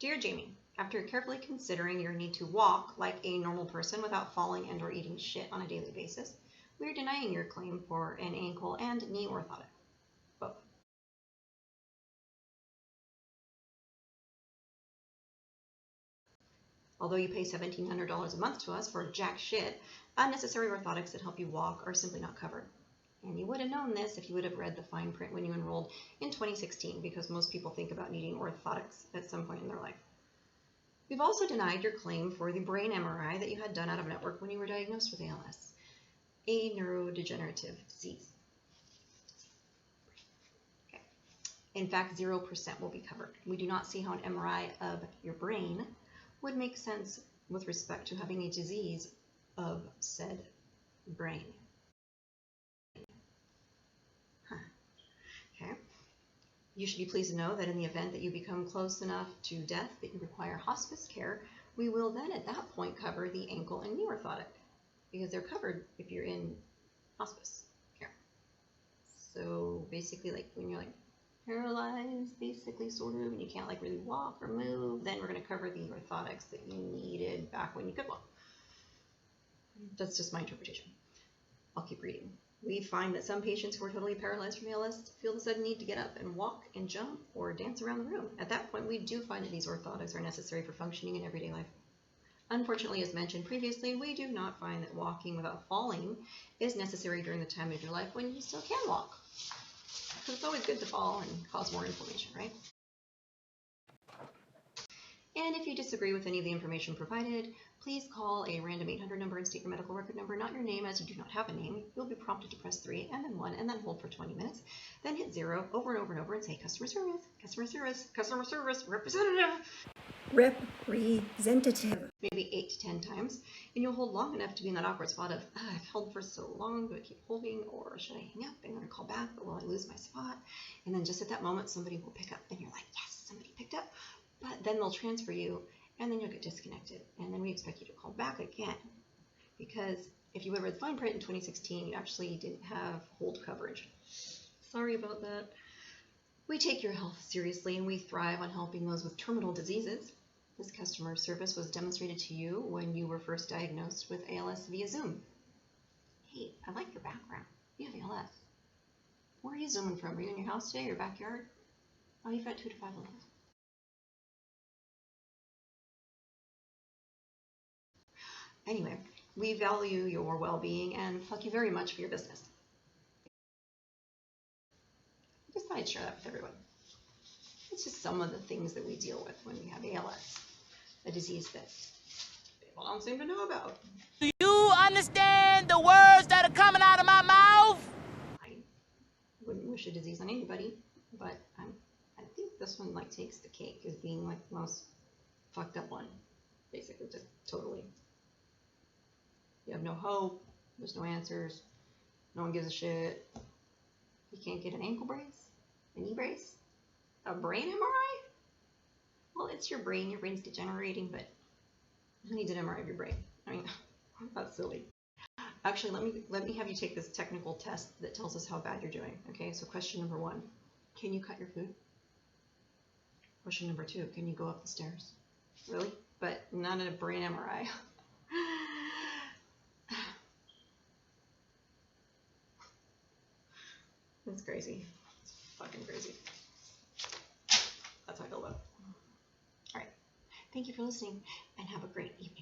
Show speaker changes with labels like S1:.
S1: Dear Jamie, after carefully considering your need to walk like a normal person without falling and or eating shit on a daily basis, we are denying your claim for an ankle and knee orthotic. Both. Although you pay $1,700 a month to us for jack shit, unnecessary orthotics that help you walk are simply not covered. And you would have known this if you would have read the fine print when you enrolled in 2016, because most people think about needing orthotics at some point in their life. We've also denied your claim for the brain MRI that you had done out of network when you were diagnosed with ALS, a neurodegenerative disease. Okay. In fact, 0% will be covered. We do not see how an MRI of your brain would make sense with respect to having a disease of said brain. Okay. You should be pleased to know that in the event that you become close enough to death that you require hospice care, we will then at that point cover the ankle and knee orthotic, because they're covered if you're in hospice care. So basically, like when you're like paralyzed, basically, sort of, and you can't like really walk or move, then we're going to cover the orthotics that you needed back when you could walk. That's just my interpretation. I'll keep reading. We find that some patients who are totally paralyzed from ALS feel the sudden need to get up and walk and jump or dance around the room. At that point, we do find that these orthotics are necessary for functioning in everyday life. Unfortunately, as mentioned previously, we do not find that walking without falling is necessary during the time of your life when you still can walk. Because it's always good to fall and cause more inflammation, right? And if you disagree with any of the information provided, please call a random 800 number and state your medical record number, not your name, as you do not have a name. You'll be prompted to press 3 and then 1 and then hold for 20 minutes. Then hit 0 over and over and over and say customer service, customer service, customer service, representative.
S2: Representative.
S1: Maybe 8 to 10 times. And you'll hold long enough to be in that awkward spot of, I've held for so long, do I keep holding or should I hang up? I'm going to call back, but will I lose my spot? And then just at that moment, somebody will pick up and you're like, yes, somebody picked up. But then they'll transfer you, and then you'll get disconnected. And then we expect you to call back again. Because if you would have read the fine print in 2016, you actually didn't have hold coverage. Sorry about that. We take your health seriously, and we thrive on helping those with terminal diseases. This customer service was demonstrated to you when you were first diagnosed with ALS via Zoom. Hey, I like your background. You have ALS. Where are you zooming from? Are you in your house today or your backyard? Oh, you've got 2 to 5 levels. Anyway, we value your well-being and thank you very much for your business. I just thought I'd share that with everyone. It's just some of the things that we deal with when we have ALS, a disease that people don't seem to know about.
S3: Do you understand the words that are coming out of my mouth?
S1: I wouldn't wish a disease on anybody, but I think this one like takes the cake as being like the most fucked up one. Basically, just totally. You have no hope, there's no answers, no one gives a shit. You can't get an ankle brace, a knee brace, a brain MRI? Well, it's your brain's degenerating, but who needs an MRI of your brain? I mean, that's silly. Actually, let me have you take this technical test that tells us how bad you're doing. Okay, so question number 1, can you cut your food? Question number 2, can you go up the stairs? Really? But not in a brain MRI. It's crazy. It's fucking crazy. That's how I feel about it. All right. Thank you for listening and have a great evening.